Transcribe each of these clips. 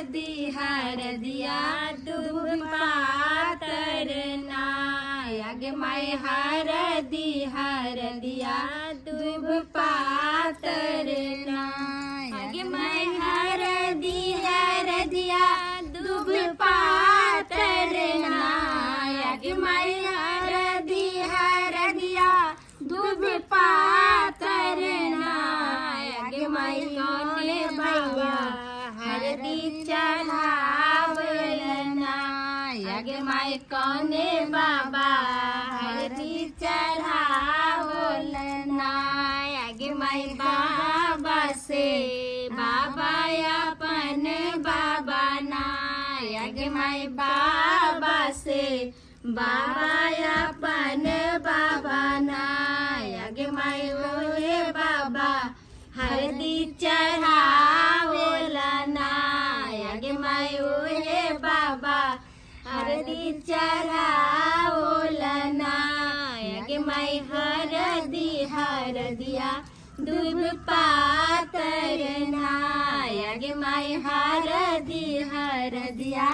हरदिया दूब पातरना आगे माई हरदिया दूब पातरना आगे माई हरदिया दूब पातरना आगे माई हरदिया दूब पातरना आगे माई कौने बाबा हरदी चढ़ावलना आगे माई कौने बाबा हरदी चढ़ावलना आगे माई बाबा से बाबा अपन बाबा ना आगे माई बाबा से बाबा अपन बाबा ना आगे माई ओहे बाबा हरदी चढ़ावलना आगे माई ओहे बाबा हरदी चढ़ावलना आगे माई हरदिया दूब पातरना आगे माई हरदिया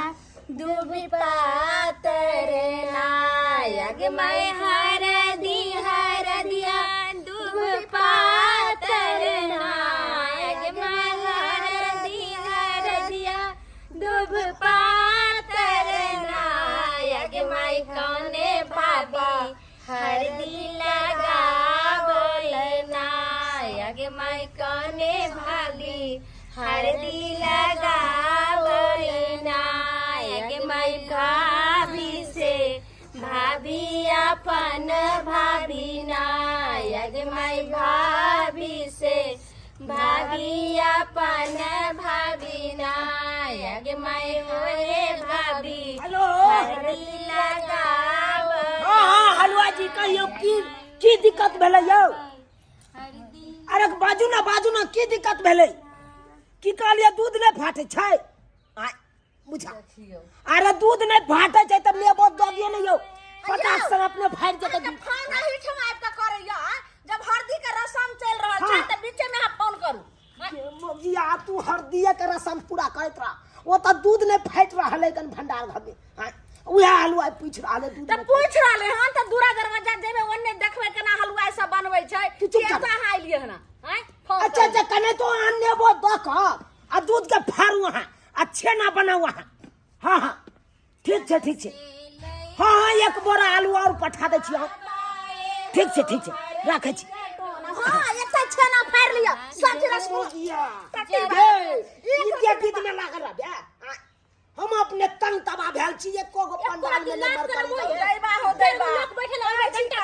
दूब पातरना आगे माई हरदिया दूब पातरना आगे माई हरदिया दूब पातरना आगे माई कौने बाबा हरदी लगावलना आगे माई कौने भाभी हरदी लगावलना आगे माई भाभी से भाभी अपन भाभी ना आगे माई भाभी से भाभी अपन भाभी ना आगे माई होए भाभी हरदी लगाव हलवा जी कहियो की दिक्कत भेलै यौ? अरे बाजू ना की दिक्कत भेलै? की कहलिए दूध नहीं फाटे छै? बुझा अरे दूध नहीं फाटे छै त लेबो द दियो न यौ। 50 सन अपने फाट जेतै। फोन नहीं ठमाइब त करैया जब हरदी के रसम चल रहल छै त बीचे में आप फोन करू। मोगिया तू हरदिया के रसम पूरा करत रहा। वो त दूध नहीं फाट रहलै कन भंडार घर में। उहा हलवा पूछ रहले दूध त पूछ रहले हन त दूरा दरवाजा जेबे ओन्ने देखबे केना हलवा सब बनबै छै। तू चुप कर। ऐसा हाइलिए हना अच्छा कने तो आने वो दक आ दूध के फाड़ू वहां अच्छे ना बनाऊ वहां। हां ठीक छै हाँ एक बोरा आलू और पठा दे छी हम। ठीक छै राखै छी। हां एकटा छेना फाड़ लिया सब रसगुल्ला इनके बीच में लागल रहबे। हम अपने तंग तबा भेल छी एको गो पंडाल में नंबर कर दैबा लोग बैठल आवे घंटा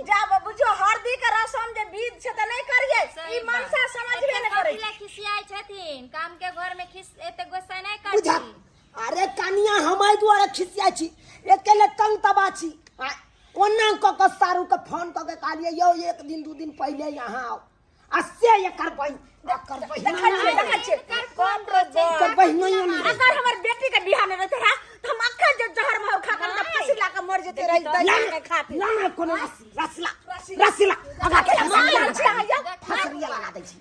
जब बुझो हरदी के रसम जे बीज छै त नहीं करिए ई मनसा समझबे न करे। खिसियाई छथिन काम के घर में खिस एते गुस्सा नहीं बुझा करती। अरे कनिया हमारे द्वारा खिसिया छी अकेले तंग तबा छी। ओना क के सारू के फोन क के कहलिए यो एक दिन दू दिन पहले यहाँ आओ असे ये करबै देखै छै कौन अगर हमर बेटी के बियाह में रहते है त हम अक्का जे जहर मार खा कर फांसी ला के मर जेते रही दैया के खातिर ना कोनो रसला आगा के फसरिया लगा दै छी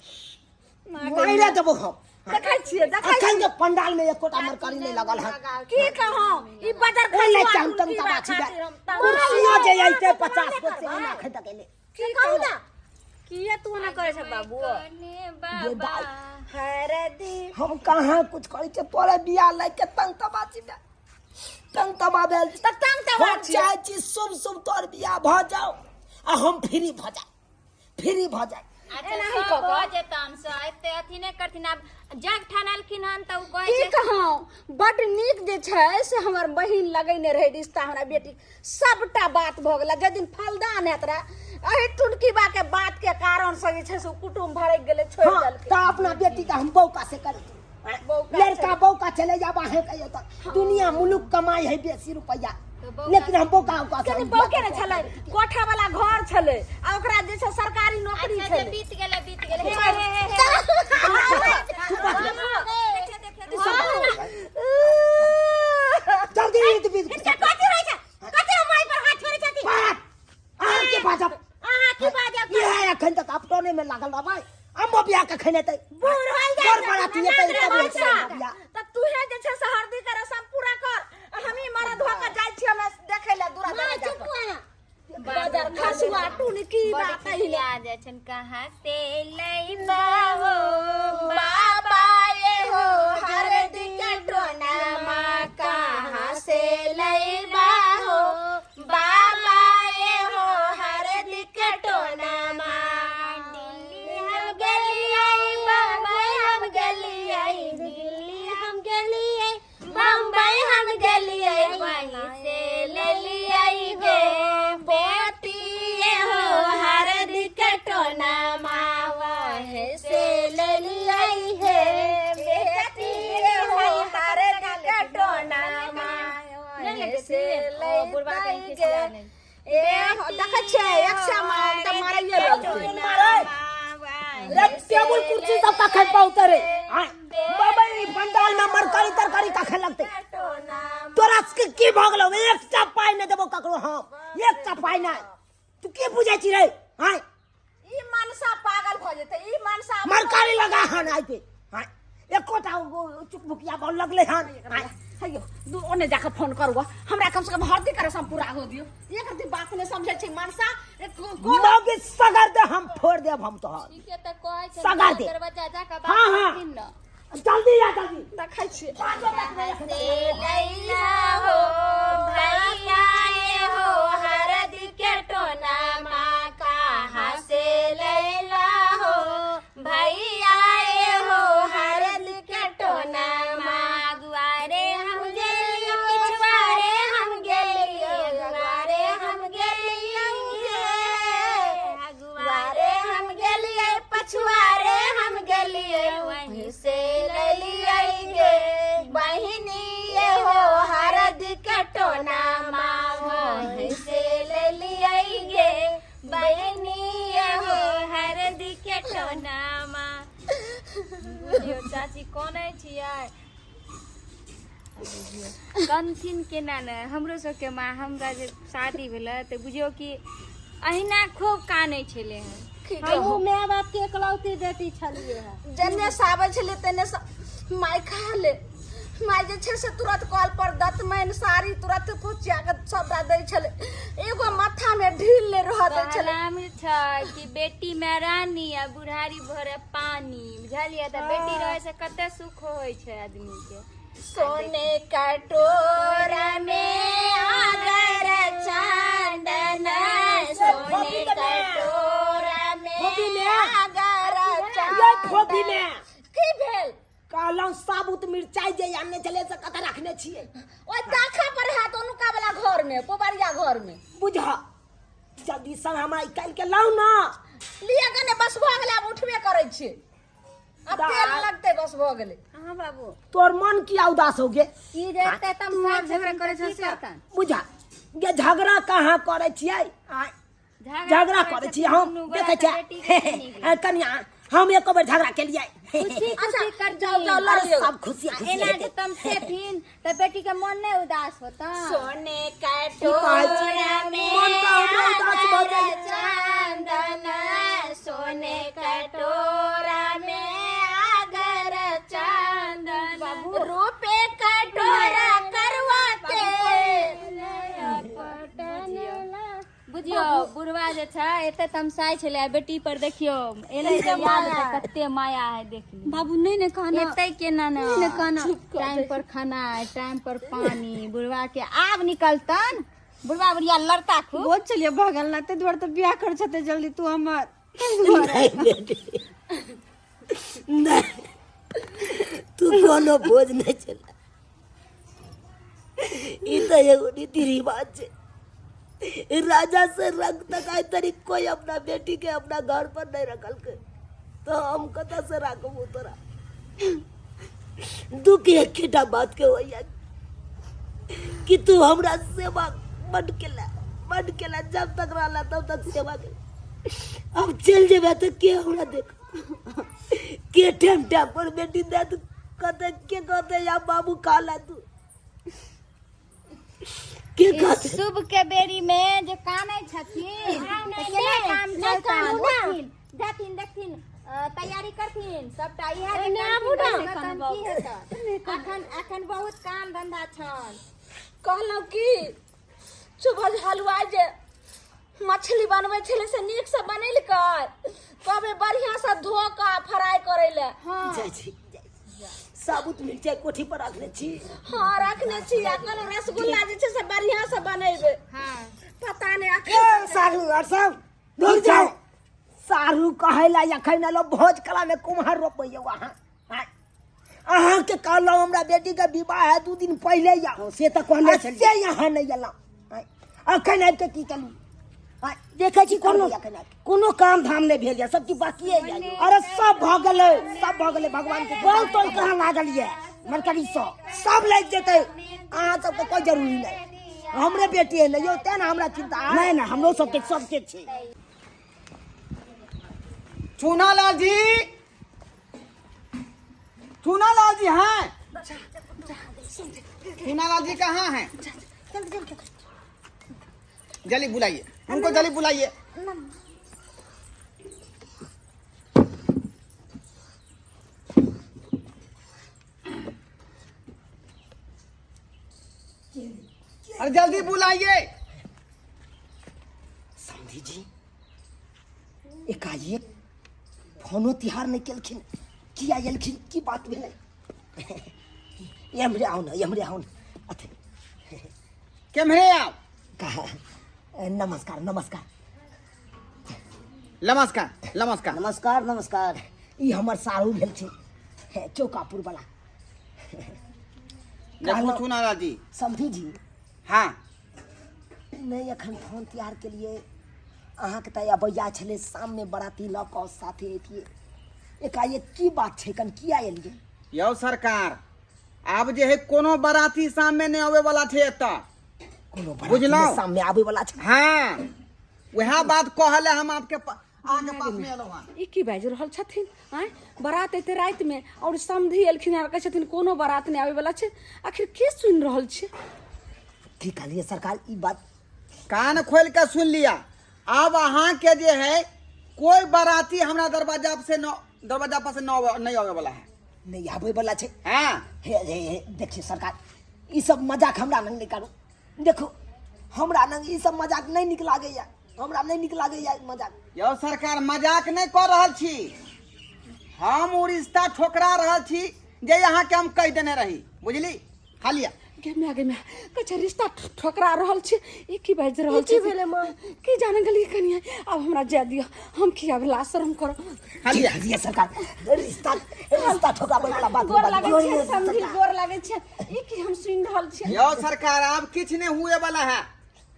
मारे देबो हम। देखै छियै अखन के पंडाल में एकोटा मरकरी नहीं लगल है। की कहूं ई बदर ओले चाम तंग तबा छी कुर्सियों जे आइते 50 को से ना खैत अकेले। की कहू ना किए तू ना करे छ बाबू बाबा हरदी हम कहाँ कुछ करे छे तोरे बियाह ले के तंग तबा छी तंग तबा भेल त तंग तबा छी चाहे छी शुभ तोर बियाह भ जाओ आ हम फ्री भ जाए। अच्छा नहीं कहो जेतन से एते अथी नहीं करथिन। अब जग ठानलखिन हन त उ कहे की छै कहूं बड नीक जे छै से हमर बहिन लगैने रहे रिश्ता हमरा बेटी सबटा बात भ गेल। जे दिन फलदान हेत रहा अहि टुनकीबा के बात के कारण से जे छै से कुटुंब भड़क गेले छोड़ देलकै। त अपना बेटी का हम बौका से करी लड़का बौका चले जाबा है कहियो त दुनिया मुलुक कमाई है बेसी रुपया लेकिन हम बौका बौके ने छलै कोठा वाला घर छलै आ ओकरा जे छै सरकारी नौकरी अच्छा छलै। बीत गेले जल्दी कथि रहै छै कथि माई पर हाथ छोड़ै छथि के बाजब की बाजब ये अखन तक अपटोने में लागल रहबै हम बियाह के खने तै बूढ़ होल बड़ बड़ा तू त तू पहिले आ जाए छन कहाँ से लइबा हो बाबा ये हो हरदी के टोना माँ कहाँ से लइबा हो बाबा ये हो हरदी के टोना माँ दिल्ली हम गलिए बम्बई हम गलिए दिल्ली हम गलिए बम्बई हम गलिए वहीं से ले लिए गे बेटी ये हो हरदी के टोना माँ वहीं से ले ली है बेटी ये हो हरदी के टोना माँ वहीं से ले ली गे देख छे एक सामान त मारिए रे टेबल कुर्सी सब का खाए पाउते रे हां बाबा ई पंडाल में मरकरी तरकारी का खाए लगते तोरा के की भगलो एक चा पाई न देबो ककरो हम एक चा पाई न तू की बुझै छी रे हां ई मनसा पागल भ जेते ई मनसा मरकरी लगा हन आई पे हां एकोटा चुकबुकिया बोल लगले हन हां हेयो दू ओने जाके फोन करवा हमरा कम से कम हरदी करे सम पूरा हो दियो एक रति बात ने समझे छी मनसा लोग सगर दे हम फोड़ देब हम तो ठीक है त कहै छै सगार दे। दरवाजा जाके हाँ, बात हाँ। करथिन न जल्दी आ जल्दी देखै छी से लैला हो भैया ये हो हरदी के टोना माँ कहाँ से लैला हो भैया ये हो हरदी के टोना माँ गुआरे हम गेलिए पिछवाड़े हम गेलिए गुआरे हम गेलिए गुआरे हम गेलिए पछुआरे हम गेलिए वहीं से ले लिए गे बहिनी ये हो हरदी के टोना माँ वहीं से ले लिए गे बहिनी ये हो हरदी के टोना माँ बुझियो चाची कौन है छियै कनथिन केना ने हमरो सबके माँ हमरा जे शादी भेलै तऽ बुझियो कि अहिना खूब कानै छलै हन हमहू माय बाप के एकलौती बेटी छलिए जन्ने से आबै छले तने माय खा ले माय जे छै से तुरंत कॉल पर दतमैन साड़ी तुरंत पहुंचा के सबटा दै छले एगो माथा में ढील ले रह दै छले नाम छै कि बेटी में रानी आ बुढ़ारी भरे पानी बुझलिए त बेटी रहे से कते सुख होय छै आदमी के सोने का टोरा में आगर चांदन सोने का टोरा में आगर ये चांदन खोपी में की भेल काला साबुत मिर्चाई जे आने चले से कत रखने छिए ओइ दाखा पर है तो उनका वाला घर में पोबरिया घर में बुझा जल्दी सब हमरा निकाल के लाऊ ना लिया गने बस भ गेलै अब उठबे करै छी अब तेल लगते बस भ गेलै हां बाबू तोर मन किया उदास हो गे ई जेते तम साथ झगड़ा करे छै बुझा ये झगड़ा कहाँ करे छिए झगड़ा करे छिए हम देखे छिए कन्या हम एक बार झगड़ा के लिए खुशी खुशी कर जाओ लड़ियो सब खुशी एना जे तुम सेथिन त बेटी के मन नहीं उदास होता सोने का टोरा टोरा मन का हमरा उदास भ जाए चांदन सोने का टोरा में आगर चांदन रूपे का टोरा करवाते बुझियो बुढ़वा जे छै एते तमसाई छले बेटी पर देखियो एले जे याद है कते माया है देखली बाबू नहीं ने कहना एते केना न टाइम पर खाना टाइम पर पानी बुढ़वा के आब निकलतन बुढ़वा बुढ़िया लड़ता खूब बहुत चलिए भगल ना ते द्वार तो बियाह कर छते जल्दी तू हमर नहीं बेटी नहीं तू कोनो बोझ नहीं चला ई तो एगो रीति रिवाज है राजा से रंग तक आई तरी कोई अपना बेटी के अपना घर पर नहीं रखल के तो हम कता से राखबो तोरा दुख एक खिटा बात के होया कि तू हमरा सेवा बड केला जब तक रहला तब तक सेवा के अब चल जेबे तो के हमरा देख के टाइम पर बेटी दे तू कहते या बाबू खाला तू के कहते शुभ के बेरी में जे कानै छथिन त केना काम चलतन देखथिन तैयारी करथिन सबटा इहे अखन बहुत काम धंधा छन कहलौ की चुभल हलवा जे मछली बनबै छले से नीक से बनेल कर कबे बढ़िया से धो का फ्राई करे ले। हां जाय छी साबुत मिर्चाई कोठी पर रखने छी। हां रखने छी आ कोनो रसगुल्ला जे छै से बढ़िया से बनेबे। हां पता नहीं ए सारू और सब दूर जाओ। सारू कहेला यखन लो भोज कला में कुम्हार रोपइयो वहां अहाँ के कहलो हमरा बेटी के विवाह है 2 दिन पहले या से त कहले छल से यहां नहीं गेला अखन आब के की चलू देखे छी कोनो काम धाम नहीं भेल या सब की बाकी है। अरे सब भ गेले भगवान के बोल तो कहां लागल ये मरकरी सब लग जेते अहाँ सब के कोई जरूरी नहीं हमरे बेटी है नहीं होते ना हमरा चिंता नहीं ना हमरो सबके छी। चूनालाल जी हैं? चूनालाल जी कहाँ हैं? जल्दी बुलाइए उनको, जल्दी बुलाइए। अरे जल्दी बुलाइए। समझी जी एकाएक फोनो तिहार नहीं केलखिन किया एलखिन की बात भेलै यमरे आओ ना अथे केम्हरे आओ? कहा नमस्कार ई हमर सारू भेल छै चौकापुर वाला। देखो चूनालाल जी। समझी जी हाँ नहीं अखन फोन तैयार के लिए अहाँ के तय अबैया छले सामने बराती ल क साथे एतिए एकाएक की बात छै कन किया एलिए? यौ सरकार आब जे है कोनो बराती सामने नहीं आवे वाला थे एता कोनो बुझलौ? बराती सामने आवे वाला छै। हाँ वह बात कहले हम आपके आगे पास में एलो हन। ई की बाज रहल छथिन? आय बारात एते रात में और समधी एलखिन आ कहै छथिन कोनो बारात नहीं आवे वाला छै। आखिर के सुन रहल छै? ठीक कहलिए सरकार ई बात कान खोल के सुन लिया। अब अहाँ के जे है कोई बाराती हमरा दरवाजा पर से नहीं आवे वाला है। नहीं आवे वाला छै। हाँ हे देखिए सरकार ई सब मजाक हमरा नंग नहीं करू। देखो हमरा नंग ई सब मजाक नहीं निक लागैया, हमरा नहीं निक लागैया मजाक। यौ सरकार मजाक नहीं कर रहल छी, हम उ रिश्ता ठोकरा रहल छी जे यहाँ के हम कह देने रही बुझली। हालिया आगे में कच्चा रिश्ता ठोकरा रहल छै। ई की बाज रहल छै? भेले मां की जाने गली कनिया अब हमरा जा दियो हम किया भेला शर्म करो। हालिया सरकार रिश्ता ठोकाबै वाला बात गोर लागे छै समझी गोर लागे छै ई की हम सुन रहल छै। यौ सरकार अब किछ नहीं हुए वाला है।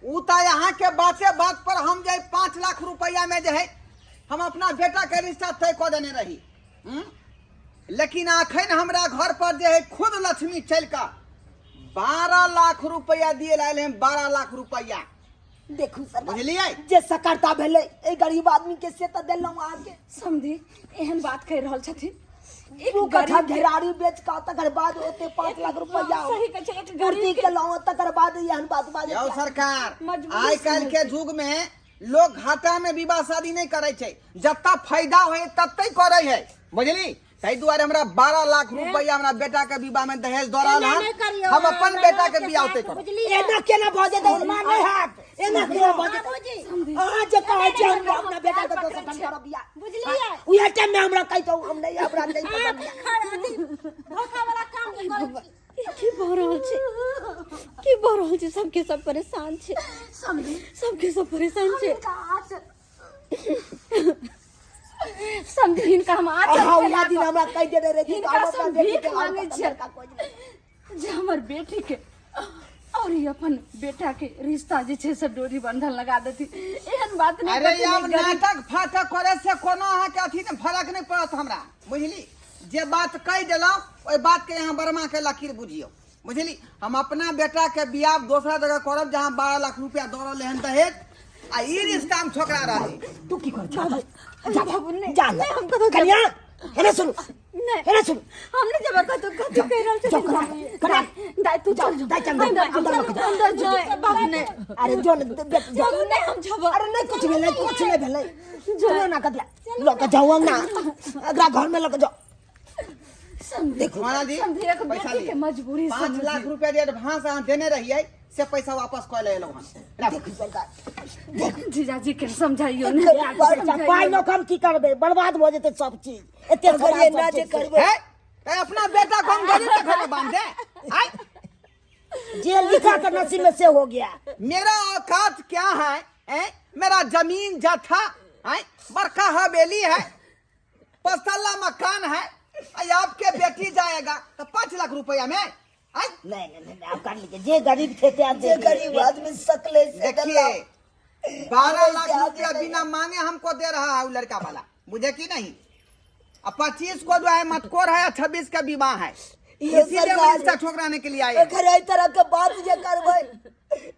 उ त यहाँ के बात पर हम जे 5 लाख रुपया में जे है हम अपना बेटा के रिश्ता तय कर देने रही। लेकिन अखन हमरा घर पर जे है खुद लक्ष्मी चल का 12 लाख रुपया दिए लायल हैं। 12 लाख रुपया देखू सरकार बुझलिए जे सकरता भेले ए गरीब आदमी के से त देलौ आके समझी एहन बात कह रहल छथिन। एक कथा घेरारी बेच का तकर बाद ओते 5 लाख रुपया सही कह छै। एक पूर्ति के लाओ तकर बाद एहन बात बाजे। यौ सरकार मजबूरी आइ काल के युग में लोग घाटा में विवाह शादी नहीं करे छै, जत्ता फायदा होय तत्ते करे है बुझली। तै दुआरे हमरा 12 लाख रुपया हमरा बेटा के विवाह में दहेज दऽ रहल हन। हम अपन बेटा के बियाह होते करब। एना केना भजे दे माने हाथ एना केना भजे अहाँ जे कहै छै हम अपना बेटा के दोसर ठाम करब बियाह बुझलिए। उहे टाइम में हमरा कहतो हम नहीं हमरा नहीं पसंद धोखा वाला काम नहीं करै छी। की भऽ रहल छै सबके सब परेशान छै। सबके सब परेशान छै। समझिन का हम आज उला दिन हमरा कह दे रे कि हम अपना बेटी के मांगे छियै जे हमर बेटी के और ये अपन बेटा के रिश्ता जे छै से डोरी बंधन लगा देती। एहन बात नहीं। अरे यार नाटक फाटक करे से कोनो अहाँ के अथी ने फरक नहीं पड़त हमरा बुझली। जे बात कह देलौ ओई बात के यहाँ बर्मा के लकीर बुझियो बुझली। हम अपना बेटा के बियाह दूसरा जगह करब जहाँ 12 लाख रुपया दऽ रहल हन दहेज आ ई रिश्ता हम ठोकरा रही। तू की कर जा बाबू ने जा हम कतो कन्या हेरे सुन नहीं हेरे सुन हमने जब कतो कतो कह रहल छै करा दाई तू चल दाई चल अंदर जो बाबू ने अरे जो नहीं हम जब अरे नहीं कुछ नहीं भेलै जो ना कतला लोग जाओ ना अगला घर में लोग जाओ। देखो महाराज जी पैसा लिए मजबूरी 5 लाख रुपया जे एडवांस अहाँ देने रहिए से पैसा वापस कर ले लोग देखो सरकार जीजाजी के समझाइयो ने पाई नो हम की करबे बर्बाद हो जेते सब चीज एते करिए ना जे करबे है ते अपना बेटा को हम गरीब के घर में बांध दे आई जे लिखा का नसीब में से हो गया। मेरा औकात क्या है मेरा जमीन जथा है बड़का हवेली है 5 तल्ला मकान है आपके बेटी जाएगा तो 5 लाख रुपया में आई नहीं आप कर लीजिए जे गरीब थे ते आप जे गरीब आदमी सकले से देखिए 12 लाख रुपया बिना मांगे हमको दे रहा है वो लड़का वाला मुझे की नहीं अब 25 को जो है मटकोर है 26 का विवाह है इसीलिए मैं इसका ठोकराने के लिए आया अगर इस तरह के बात जे करबे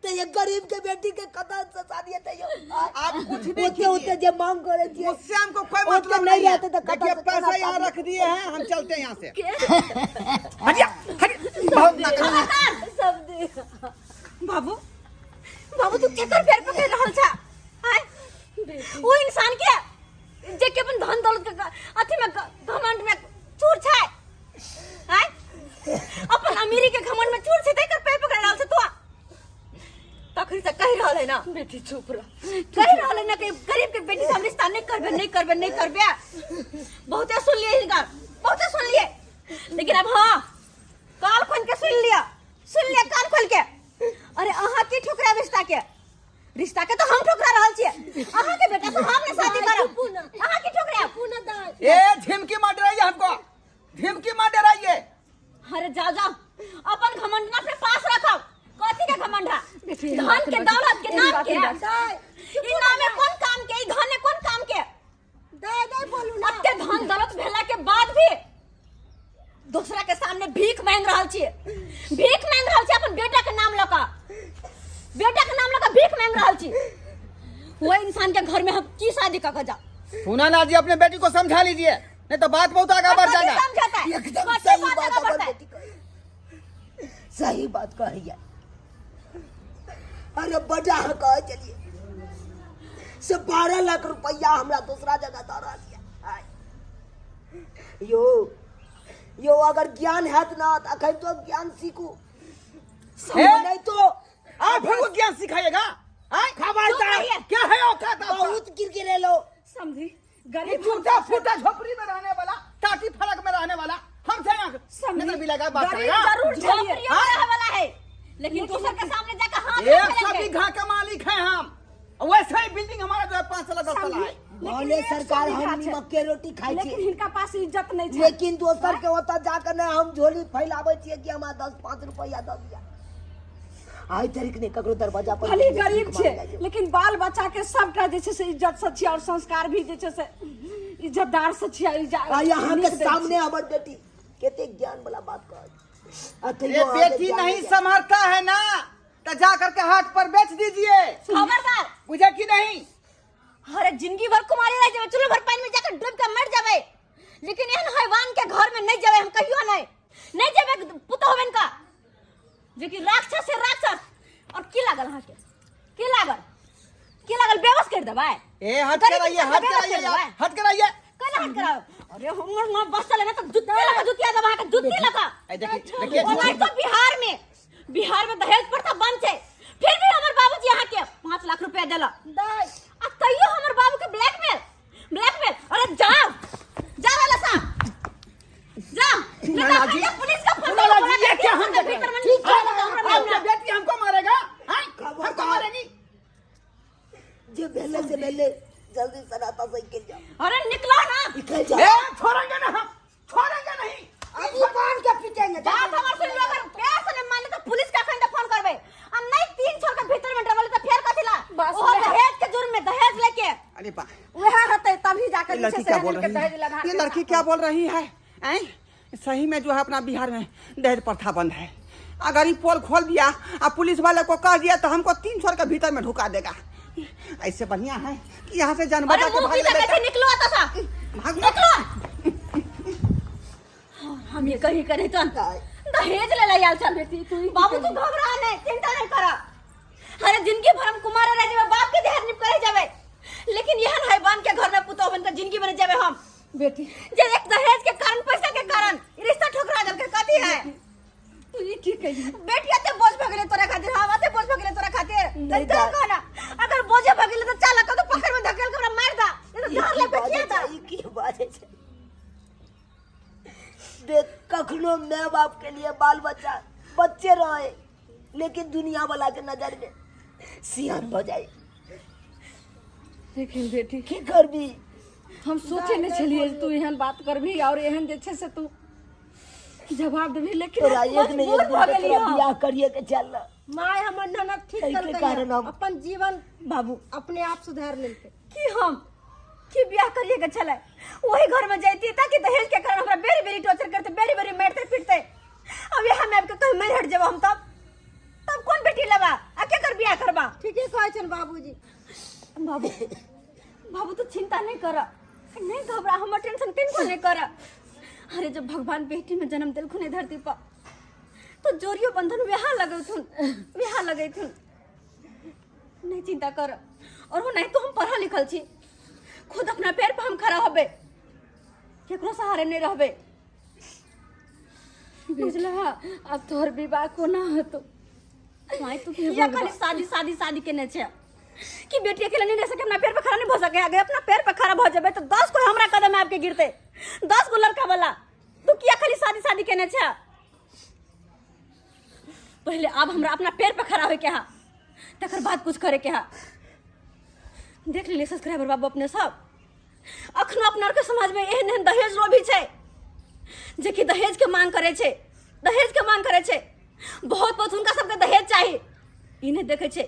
तो ये गरीब के बेटी के कतल से शादी है तो आप कुछ नहीं होते होते जे मांग करे छी उससे हमको कोई मतलब नहीं नहीं है रहते तो कतल देखिए से पैसा करना यहाँ रख दिए हैं हम चलते हैं यहाँ से हटिया बहुत ना करो। सब दे बाबू बाबू तू केकर पैर पकड़ रहल छा हाय वो इंसान के जे के अपन धन दौलत के अथी में घमंड में चूर छै हाय अपन अमीरी के घमंड में चूर छै तेकर पैर पकड़ रहल छ तू तखरी से कह रहल है ना बेटी चुप रह कह रहल है ना कि गरीब के बेटी से हम रिश्ता नहीं करबे बहुत सुन लिए इनका बहुत सुन लिए लेकिन अब हाँ कान खोल के सुन लिया कान खोल के अरे अहाँ की ठुकरा रिश्ता के तो हम ठुकरा रहल छियै अहाँ के बेटा से हम ने शादी करब अहाँ की ठुकरा पुनः दान ए धमकी मार रही है हमको धमकी मार रही है अरे जाओ अपन घमंड अपने पास रखो कथी के घमंड है धन के दौलत के नाम के ई नाम में कौन काम के ई धन में कौन काम के दे बोलू ना अब के धन दौलत भेला के बाद भी दूसरा के सामने भीख मांग रहल छी अपन बेटा के नाम लका भीख मांग रहल छी वो इंसान के घर में हम की शादी का जा पूनम जी अपने बेटी को समझा लीजिए नहीं तो बात बहुत आगे बढ़ जाएगा समझाता है एकदम कथी सही बात आगे अगर बढ़ता है? बेटी कही सही बात कही है। अरे बड़ा है कहे चलिए से 12 लाख रुपया हमरा दूसरा जगह दौरा दिया यो अगर ज्ञान है ना तो अखन तो ज्ञान सीखू नहीं तो आप हमको ज्ञान सिखाइएगा खबरदार क्या है औकात आपका? बहुत किरकिरे लो समझी ये गरीब टूटा फूटा झोपड़ी में रहने वाला टाटी फड़क में रहने वाला हमसे यहाँ भी लगा बात गरीब करेगा जरूर झोपड़ियों में रहे वाला है लेकिन दूसर के सामने जाकर हाथ नहीं 100 फैलाएंगे। बीघा का मालिक है हम वैसे ही बिल्डिंग हमारा जो है 5 साल 10 साल है बोले सरकार हम नमक के रोटी खाई लेकिन छी इनका पास इज्जत नहीं है लेकिन दोसर के होता जाकर ना हम झोली फैलावे छिए कि हमरा 10-5 रुपया दे दिया आई तरीक ने ककरो दरवाजा पर खाली गरीब छे लेकिन बाल बच्चा के सबटा जे छे से इज्जत से छिया और संस्कार भी जे छे से इज्जतदार से छिया आ यहाँ के सामने हमर बेटी केते ज्ञान वाला बात कह ये बेटी नहीं संभालता है ना तो जा करके हाट पर बेच दीजिए खबरदार बुझे कि नहीं अरे जिंदगी भर कुमारी रह जावे चलो भर पानी में जाकर डूब के मर जावे लेकिन एहन हैवान के घर में नहीं जावे हम कहियो नहीं जावे पुतो होवन का जे कि राक्षस है राक्षस और की लागल हां के की लागल बेबस कर देबे ए हट कराइए हट कराइए कल हट कराओ अरे हमर मां बस चले ना तो जुतिया दबा के जुती लगा देखिए और तो बिहार में दहेज प्रथा बंद है फिर भी हमर बाबूजी यहाँ के 5 लाख रुपया देला आ कहियो हमर बाबू के ब्लैकमेल अरे जा वाला सा जा जी पुलिस का फोन जी ये क्या हम भीतर में ठीक है आपकी बेटी हमको मारेगा हमको मारेगी जे बेले से बेले जल्दी सनाता सही के जा अरे निकलो ना निकल जा ए छोड़ेंगे ना हम छोड़ेंगे नहीं आप दुकान के पीटेंगे बात हमर सुन लो अगर प्यार से नहीं मान ले तो पुलिस का फोन करबे आ नहीं 3 छोड़ के भीतर में डबल तो फेर कथिला ओ दहेज के जुर्म में दहेज लेके अरे बा वह हते तभी जाकर ये लड़की क्या बोल रही है ये लड़की क्या बोल रही है सही में जो है अपना बिहार में दहेज प्रथा बंद है अगर ये पोल खोल दिया और पुलिस वाले को कह दिया तो हमको 300 के भीतर में ढुका देगा ऐसे बढ़िया है कि यहाँ से जान बचा के भाग ले निकलो आता सा निकलो हम ये कहीं करे तो दहेज ले ला चल बेटी तू बाबू तू घबरा नहीं चिंता नहीं करा अरे जिंदगी भर हम कुमार रह जावे बाप के दहेज निप करे जावे लेकिन यहन हैवान के घर में पुतो बन के जिंदगी बन जावे हम बेटी जे एक दहेज के कारण पैसा के कारण रिश्ता ठुकरा दल के कथी है तू ई ठीक है बेटिया ते बोझ भगले तोरा खातिर हम आते बोझ भगले तोरा खातिर नहीं तो दा- कहना अगर बोझे भगले तो चल कतो पकड़ में धकेल के हमरा मार दा ये तो धर ले बेटिया दा की बाजे छे देख कखनो माँ बाप के लिए बाल बच्चा बच्चे रहे लेकिन दुनिया वाला के नजर में सियान हो जाए लेकिन बेटी की करबी हम सोचे नहीं छलिए तू एहन बात करबी और एहन जे छे से तू जवाब देबी लेकिन तोरा एक नहीं एक दिन मजबूर भ तो गेली तोरा हम। बियाह करिए के चल माय हमर ननद ठीक एहि के करते कारण हम- अपन जीवन बाबू अपने आप सुधार लेते कि हम कि ब्याह करिए के चले वही घर में जाती ताकि दहेज के कारण हमरा बेरी बेरी टॉर्चर करते बेरी बेरी मारते पीटते अब यहाँ मैं आपके कहीं मैं हट जाब हम तब कौन बेटी लेबा आ के कर ब्याह करबा ठीक है कहै छन बाबूजी बाबू बाबू तो चिंता नहीं कर नहीं घबरा हम टेंशन किनको नहीं कर अरे जब भगवान बेटी में जन्म दिलखुन है धरती पर तो जोरियो बंधन यहाँ लगेथुन नहीं चिंता कर और वो नहीं तो हम पढ़ा लिखल छी खुद अपना पैर पर हम खड़ा होबे केकरो सहारे नहीं रहबे बुझला अब तोहर विवाह कोना हेतौ माय तू या खाली शादी केने छै कि बेटी अकेले नहीं रह सके अपना पैर पर खड़ा नहीं हो सके अगर अपना पैर पर खड़ा हो जाबे तो 10 कोई हमरा कदम में आपके गिरते 10 गो लड़का वाला तू किया खाली शादी केने छै पहले अब हमरा अपना पैर पर खड़ा होय के हा तकर बाद कुछ करे के हा देख ले सब्सक्राइबर बाबू अपने सब अखनो अपना के समाज में एहन दहेज लोभी छै जे कि दहेज के मांग करे छै बहुत बहुत हुनका सबके दहेज चाहिए ई नहीं देखे छै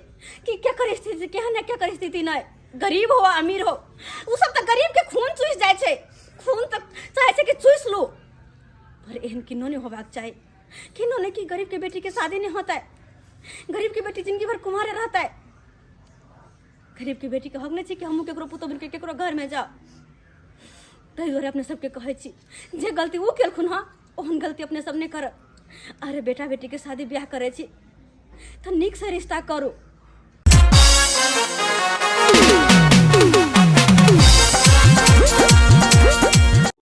कि केकर स्थिति केहन है केकर स्थिति नहीं गरीब हो अमीर हो उ सब तो गरीब के खून चूस जाए छै खून तक चाहे छै कि चूस लो पर एहन किनो नहीं होबाक चाही किनो नहीं कि गरीब के बेटी के शादी नहीं होता है गरीब की बेटी जिंदगी भर कुमारे रहता है गरीब की बेटी के हक नहीं छै कि हमहू केकरो पुतो बन के केकरो घर में जाओ तै दुआरे अपने सबके कहै छी जे गलती वो केलखुन हँ ओहन गलती अपने सब नहीं कर अरे बेटा बेटी के शादी ब्याह करे छी तो निक से रिश्ता करू